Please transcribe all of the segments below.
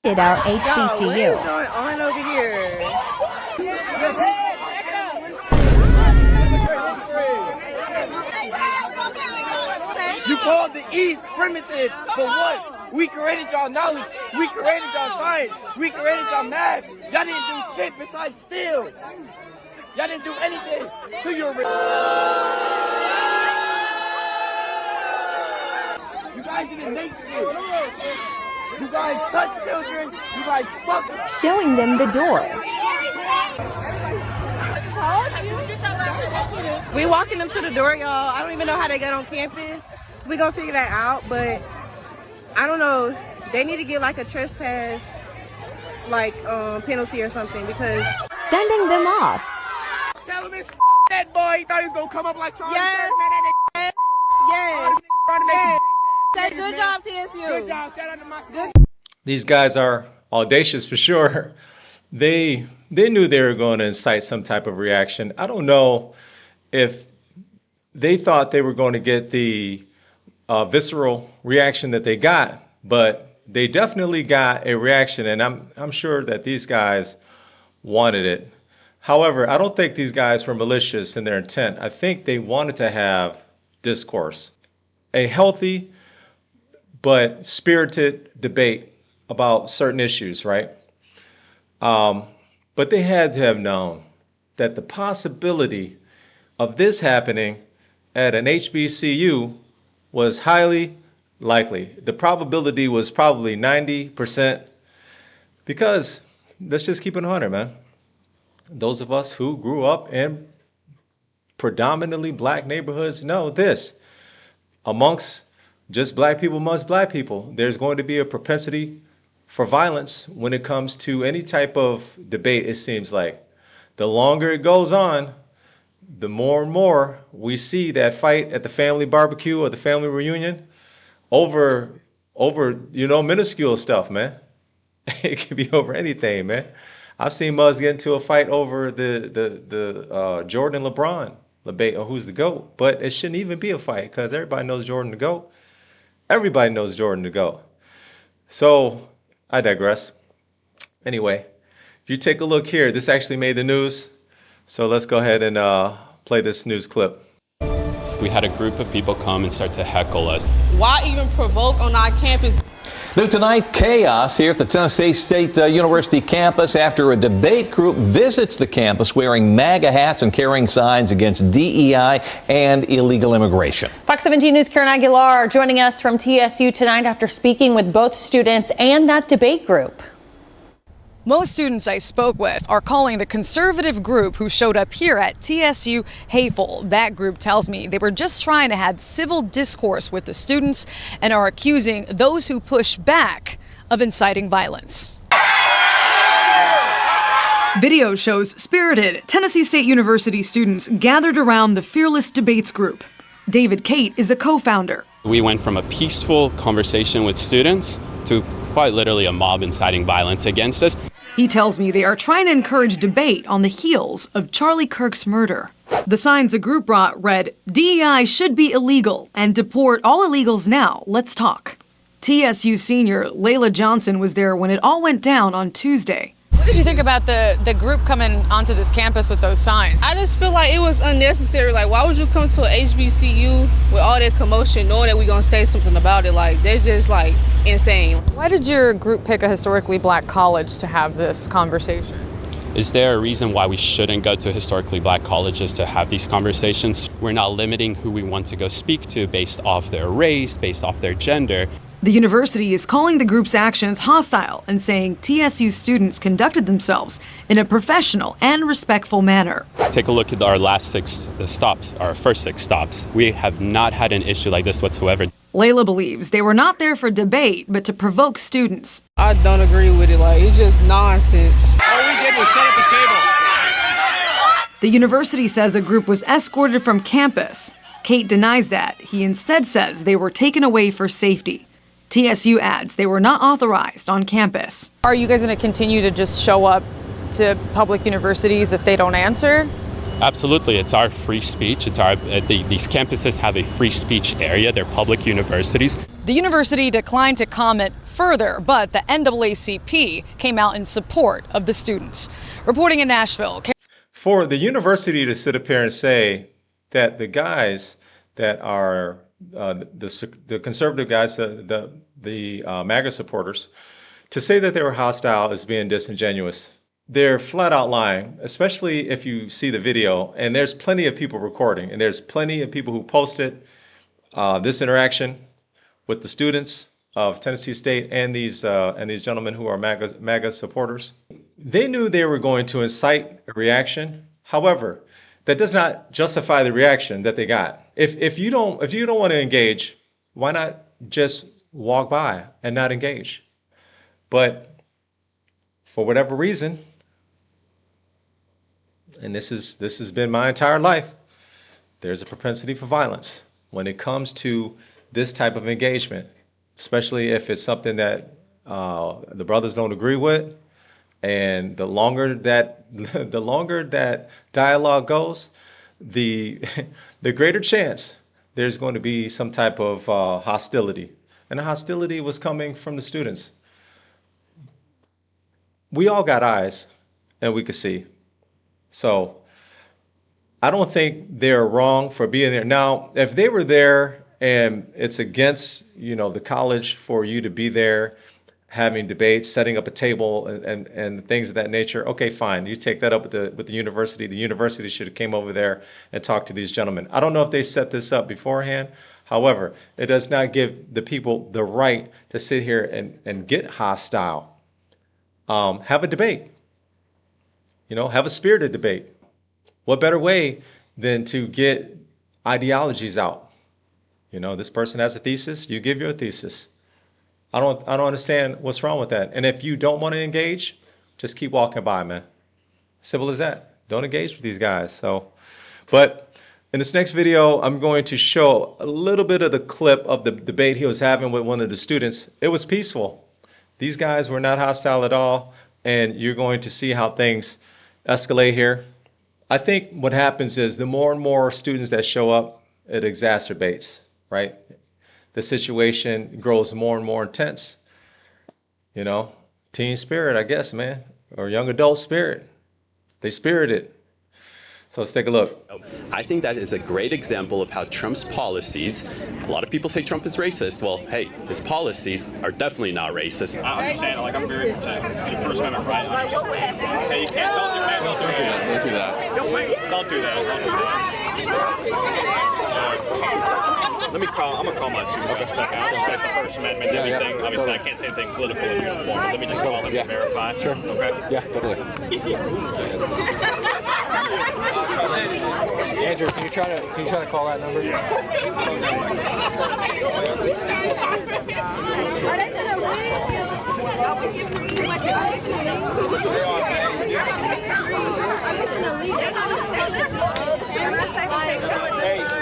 our HBCU. What is going on over here? You called the East primitive, but what? We created y'all knowledge. We created y'all science. We created y'all math. Y'all didn't do shit besides steal. Y'all didn't do anything to your. You guys didn't make shit. You guys touch children. You guys fuck them. Showing them the door. We walking them to the door, y'all. I don't even know how they got on campus. We gonna figure that out, but I don't know. They need to get like a trespass, like penalty or something because Sending them off. Tell him it's that boy. He thought he was gonna come up like Charlie. Yes. Man, yes. yes. Say good job, TSU. Good job. Shout out to my school. These guys are audacious for sure. They knew they were going to incite some type of reaction. I don't know if they thought they were going to get the visceral reaction that they got, but they definitely got a reaction, and I'm sure that these guys wanted it. However, I don't think these guys were malicious in their intent. I think they wanted to have discourse, a healthy but spirited debate about certain issues, right? But they had to have known that the possibility of this happening at an HBCU was highly likely. The probability was probably 90% because let's just keep it 100, man. Those of us who grew up in predominantly black neighborhoods know this. Amongst just black people amongst black people, there's going to be a propensity for violence when it comes to any type of debate, it seems like. The longer it goes on, the more and more we see that fight at the family barbecue or the family reunion over minuscule stuff, man. It could be over anything, man. I've seen Muzz get into a fight over the Jordan LeBron debate on who's the GOAT, but it shouldn't even be a fight because everybody knows Jordan the GOAT. Everybody knows Jordan the GOAT. So I digress. Anyway, if you take a look here, this actually made the news. So let's go ahead and play this news clip. We had a group of people come and start to heckle us. Why even provoke on our campus? New tonight, chaos here at the Tennessee State University campus after a debate group visits the campus wearing Maga hats and carrying signs against DEI and illegal immigration. Fox 17 News' Karen Aguilar joining us from TSU tonight after speaking with both students and that debate group. Most students I spoke with are calling the conservative group who showed up here at TSU hateful. That group tells me they were just trying to have civil discourse with the students and are accusing those who push back of inciting violence. Video shows spirited Tennessee State University students gathered around the Fearless Debates group. David Cate is a co-founder. We went from a peaceful conversation with students to quite literally a mob inciting violence against us. He tells me they are trying to encourage debate on the heels of Charlie Kirk's murder. The signs the group brought read, "DEI should be illegal and deport all illegals now. Let's talk." TSU senior Layla Johnson was there when it all went down on Tuesday. What did you think about the group coming onto this campus with those signs? I just feel like it was unnecessary. Like, why would you come to a HBCU with all that commotion knowing that we're going to say something about it? Like, they're just, like, insane. Why did your group pick a historically black college to have this conversation? Is there a reason why we shouldn't go to historically black colleges to have these conversations? We're not limiting who we want to go speak to based off their race, based off their gender. The university is calling the group's actions hostile and saying TSU students conducted themselves in a professional and respectful manner. Take a look at our last first six stops. We have not had an issue like this whatsoever. Layla believes they were not there for debate, but to provoke students. I don't agree with it. Like, it's just nonsense. All we did was set up a table. The university says a group was escorted from campus. Cate denies that. He instead says they were taken away for safety. TSU adds they were not authorized on campus. Are you guys going to continue to just show up to public universities if they don't answer? Absolutely. It's our free speech. These campuses have a free speech area. They're public universities. The university declined to comment further, but the NAACP came out in support of the students. Reporting in Nashville. For the university to sit up here and say that the guys that are the conservative guys, the MAGA supporters, to say that they were hostile is being disingenuous. They're flat out lying, especially if you see the video, and there's plenty of people recording, and there's plenty of people who posted this interaction with the students of Tennessee State and these gentlemen who are MAGA supporters. They knew they were going to incite a reaction. However, that does not justify the reaction that they got. If you don't want to engage, why not just walk by and not engage? But for whatever reason, and this has been my entire life, there's a propensity for violence when it comes to this type of engagement, especially if it's something that the brothers don't agree with. And the longer that dialogue goes, the greater chance there's going to be some type of hostility. And the hostility was coming from the students. We all got eyes, and we could see. So I don't think they're wrong for being there. Now, if they were there and it's against, the college for you to be there, having debates, setting up a table and things of that nature, okay, fine. You take that up with the university. The university should have came over there and talked to these gentlemen. I don't know if they set this up beforehand. However, it does not give the people the right to sit here and get hostile. Have a debate. Have a spirited debate. What better way than to get ideologies out? This person has a thesis, you give your thesis. I don't understand what's wrong with that. And if you don't want to engage, just keep walking by, man. Simple as that. Don't engage with these guys. But in this next video, I'm going to show a little bit of the clip of the debate he was having with one of the students. It was peaceful. These guys were not hostile at all, and you're going to see how things escalate here. I think what happens is the more and more students that show up, it exacerbates, right? The situation grows more and more intense. Teen spirit, I guess, man, or young adult spirit. They spirited. So let's take a look. I think that is a great example of how Trump's policies, a lot of people say Trump is racist. Well, hey, his policies are definitely not racist. I understand, I'm very protective. It's your First Amendment right. Hey, you can't, don't do that. Don't do that. I'm gonna call my supervisor back out. Respect the First Amendment and everything. Obviously, I can't say anything political in uniform. Let me just call them and verify. Sure. Okay. Yeah, totally. Andrew, can you try to call that number?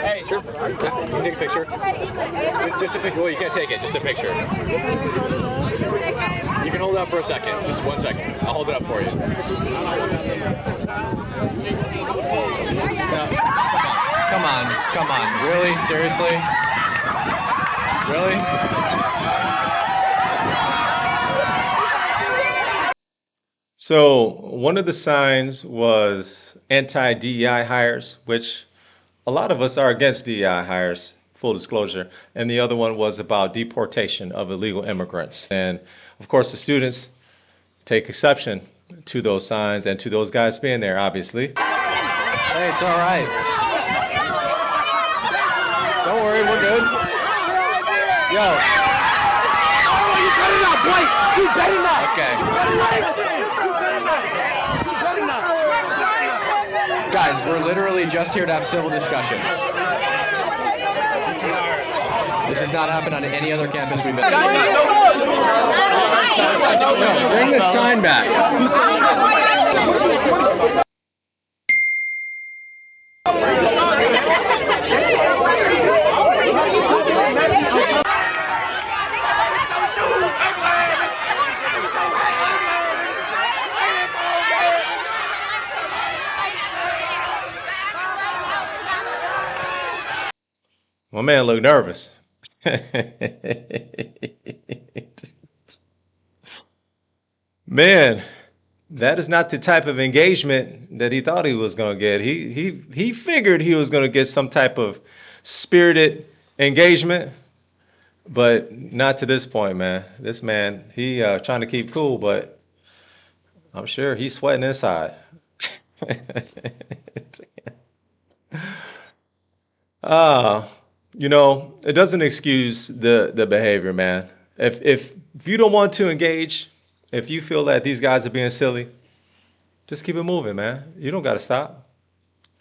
Hey, sure. Can you take a picture? Just a picture. Well, you can't take it. Just a picture. You can hold it up for a second. Just 1 second. I'll hold it up for you. No. Come on. Really? Seriously? Really? So one of the signs was anti-DEI hires, which a lot of us are against DEI hires, full disclosure. And the other one was about deportation of illegal immigrants. And of course, the students take exception to those signs and to those guys being there, obviously. Hey, it's all right. Don't worry, we're good. Yo. Oh, you better not, boy! You better not! Okay. Guys, we're literally just here to have civil discussions. This has not happened on any other campus we've been to. No, bring this sign back. My man looked nervous. Man, that is not the type of engagement that he thought he was going to get. He figured he was going to get some type of spirited engagement, but not to this point, man. This man, he trying to keep cool, but I'm sure he's sweating inside. Uh, it doesn't excuse the behavior, man. If you don't want to engage, if you feel that these guys are being silly, just keep it moving, man. You don't got to stop.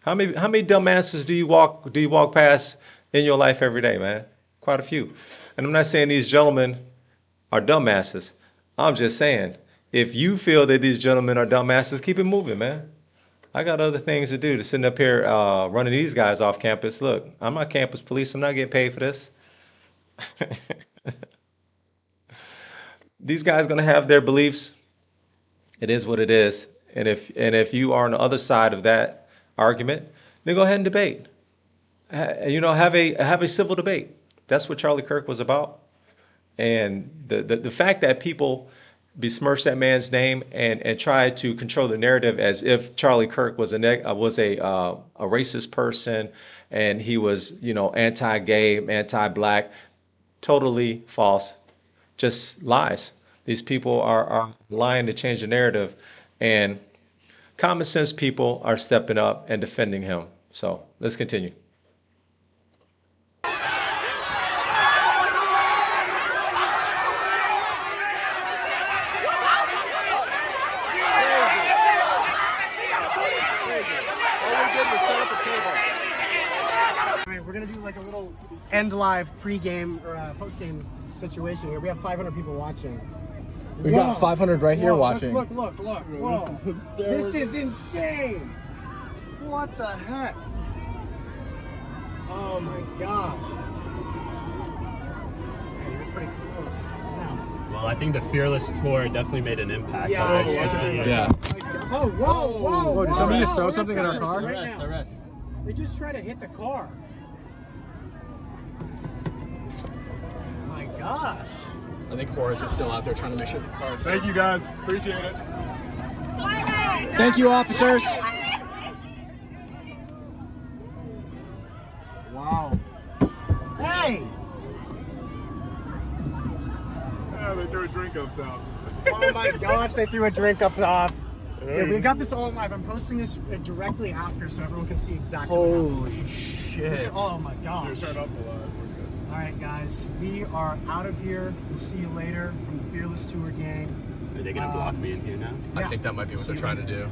How many dumbasses do you walk past in your life every day, man? Quite a few. And I'm not saying these gentlemen are dumbasses. I'm just saying, if you feel that these gentlemen are dumbasses, keep it moving, man. I got other things to do to sitting up here running these guys off campus. Look, I'm not campus police. I'm not getting paid for this. These guys gonna have their beliefs. It is what it is. And if you are on the other side of that argument, then go ahead and debate. Have a civil debate. That's what Charlie Kirk was about. And the fact that people besmirch that man's name and try to control the narrative as if Charlie Kirk was a racist person and he was anti-gay, anti-black, totally false, just lies. These people are lying to change the narrative, and common sense people are stepping up and defending him. So let's continue. We're gonna do like a little end live pre-game or post-game situation here. We have 500 people watching. We got 500 right here watching. Look. Whoa. This is insane. What the heck? Oh my gosh. Hey, you're pretty close. Yeah. Well, I think the Fearless tour definitely made an impact. Yeah. Oh, whoa. Did somebody just throw something in our car? Arrest. They just tried to hit the car. My gosh. I think Horace is still out there trying to make sure the car is safe. Thank you guys. Appreciate it. Thank you, officers. Wow. Hey! Yeah, they threw a drink up top. Oh my gosh, they threw a drink up top. Yeah, we got this all live. I'm posting this directly after so everyone can see exactly what happens. Holy shit. Oh my gosh. Turn up the live. All right, guys, we are out of here. We'll see you later from the Fearless Tour gang. Are they gonna block me in here now? I think that might be what they're trying to do.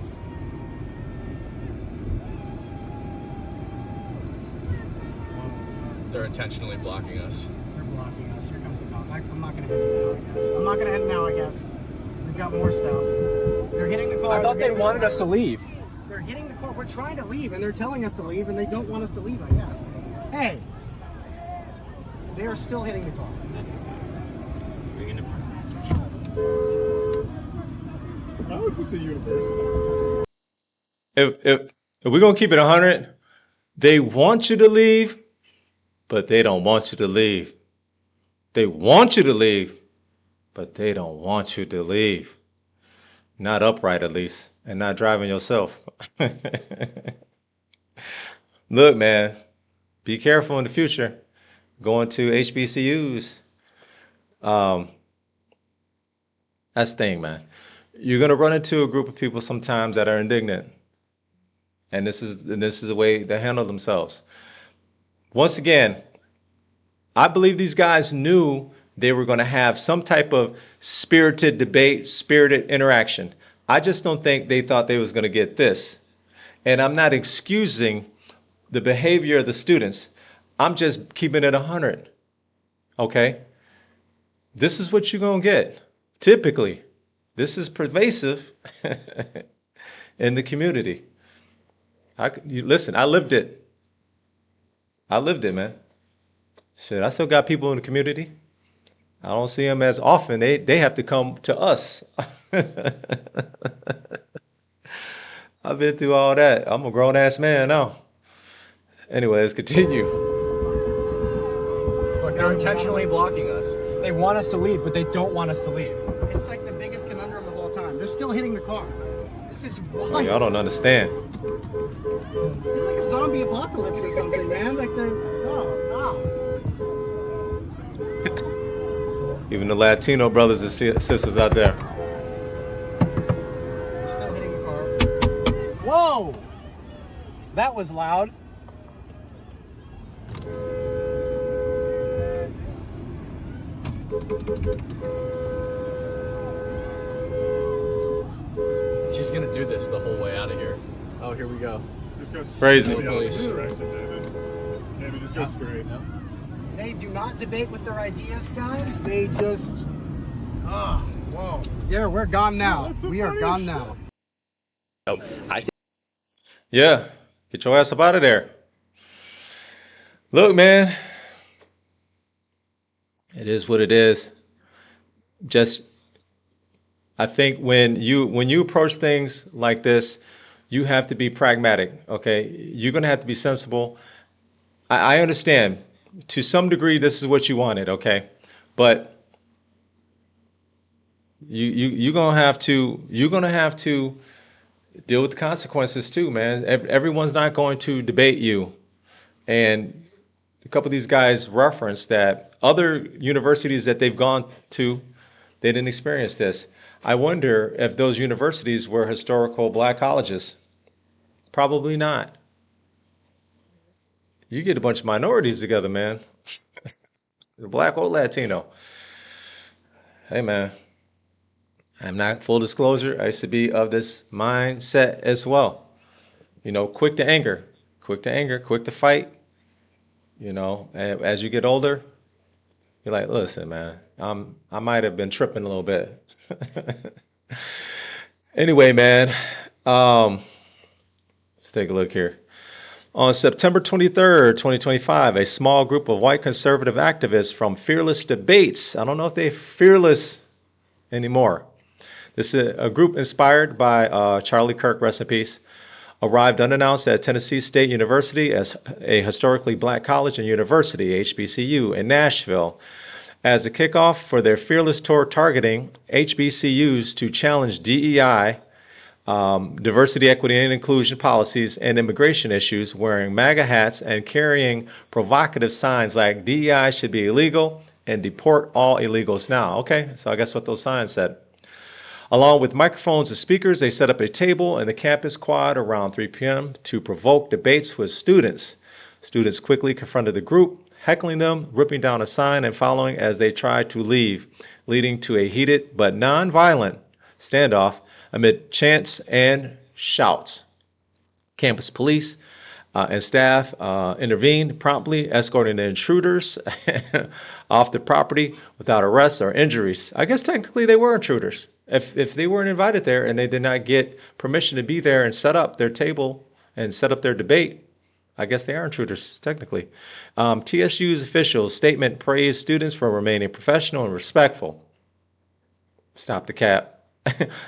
They're intentionally blocking us. They're blocking us. Here comes the cop. I'm not gonna end it now, I guess. I'm not gonna end it now, I guess. We've got more stuff. They're hitting the car. I thought they wanted us to leave. They're hitting the car. We're trying to leave, and they're telling us to leave, and they don't want us to leave, I guess. Hey! They are still hitting the car. That's okay. Bring in the How is this a university? If we're gonna keep it 100, they want you to leave, but they don't want you to leave. They want you to leave, but they don't want you to leave. Not upright, at least, and not driving yourself. Look, man, be careful in the future. Going to HBCUs. That's the thing, man. You're gonna run into a group of people sometimes that are indignant. And this is the way they handle themselves. Once again, I believe these guys knew they were going to have some type of spirited debate, spirited interaction. I just don't think they thought they was going to get this. And I'm not excusing the behavior of the students. I'm just keeping it 100. Okay? This is what you're going to get. Typically, this is pervasive in the community. Listen, I lived it. I lived it, man. Shit, I still got people in the community. I don't see them as often. They have to come to us. I've been through all that. I'm a grown-ass man now. Anyway, let's continue. Look, They're intentionally blocking us. They want us to leave, but they don't want us to leave. It's like the biggest conundrum of all time. They're still hitting the car. This is wild. Y'all don't understand. It's like a zombie apocalypse or something, man. Like they're, oh, wow. Even the Latino brothers and sisters out there. Still hitting the car. Whoa! That was loud. She's gonna do this the whole way out of here. Oh, here we go. Just go Crazy. straight the opposite direction, David. David, just go straight. They do not debate with their ideas, guys. They just, whoa. Yeah, we're gone now. We are gone now. Yeah, get your ass up out of there. Look, man, it is what it is. Just, I think when you approach things like this, you have to be pragmatic. Okay, you're gonna have to be sensible. I understand to some degree this is what you wanted. Okay, but you're gonna have to deal with the consequences too, man. Everyone's not going to debate you. And a couple of these guys referenced that other universities that they've gone to, they didn't experience this. I wonder if those universities were historical black colleges. Probably not. You get a bunch of minorities together, man. Black or Latino. Hey, man. I'm not, full disclosure, I used to be of this mindset as well. You know, quick to anger, quick to fight. You know, and as you get older, you're like, listen, man, I might have been tripping a little bit. Anyway, man, let's take a look here. On September 23rd, 2025, a small group of white conservative activists from Fearless Debates, I don't know if they're fearless anymore. This is a group inspired by Charlie Kirk, rest in peace, arrived unannounced at Tennessee State University as a historically black college and university, HBCU, in Nashville, as a kickoff for their fearless tour targeting HBCUs to challenge DEI, diversity, equity, and inclusion policies and immigration issues, wearing MAGA hats and carrying provocative signs like DEI should be illegal and deport all illegals now. Okay, so I guess what those signs said. Along with microphones and speakers, they set up a table in the campus quad around 3 p.m. to provoke debates with students. Students quickly confronted the group, heckling them, ripping down a sign, and following as they tried to leave, leading to a heated but non-violent standoff amid chants and shouts. Campus police and staff intervened promptly, escorting the intruders off the property without arrests or injuries. I guess technically they were intruders. If they weren't invited there and they did not get permission to be there and set up their table and set up their debate, I guess they are intruders, technically. TSU's official statement praised students for remaining professional and respectful. Stop the cap.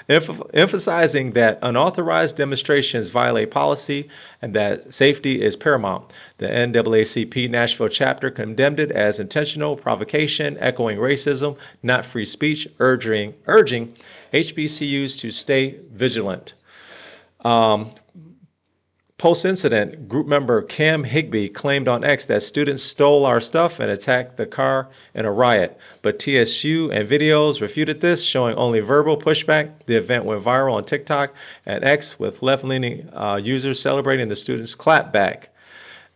Emphasizing that unauthorized demonstrations violate policy and that safety is paramount. The NAACP Nashville chapter condemned it as intentional provocation, echoing racism, not free speech, urging HBCUs to stay vigilant. Post-incident, group member Cam Higbee claimed on X that students stole our stuff and attacked the car in a riot. But TSU and videos refuted this, showing only verbal pushback. The event went viral on TikTok and X with left-leaning users celebrating the students' clapback.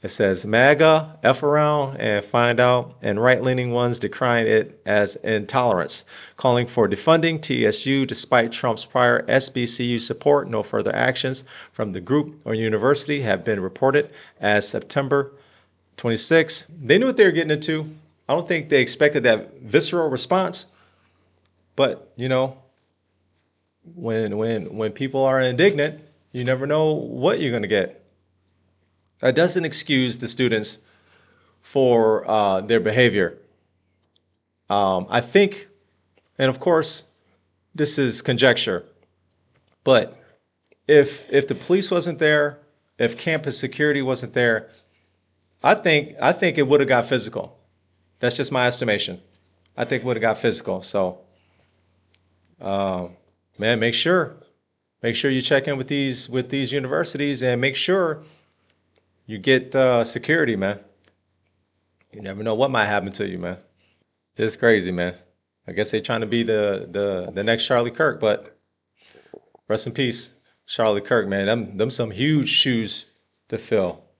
It says MAGA, F around and find out, and right-leaning ones decrying it as intolerance, calling for defunding TSU despite Trump's prior HBCU support. No further actions from the group or university have been reported as September 26. They knew what they were getting into. I don't think they expected that visceral response, but you know, when people are indignant, you never know what you're going to get. That doesn't excuse the students for their behavior. I think, and of course, this is conjecture, but if the police wasn't there, if campus security wasn't there, I think it would have got physical. That's just my estimation. I think it would have got physical. So, man, make sure you check in with these universities and make sure you get security, man. You never know what might happen to you, man. It's crazy, man. I guess they're trying to be the next Charlie Kirk, but rest in peace, Charlie Kirk, man. Them some huge shoes to fill.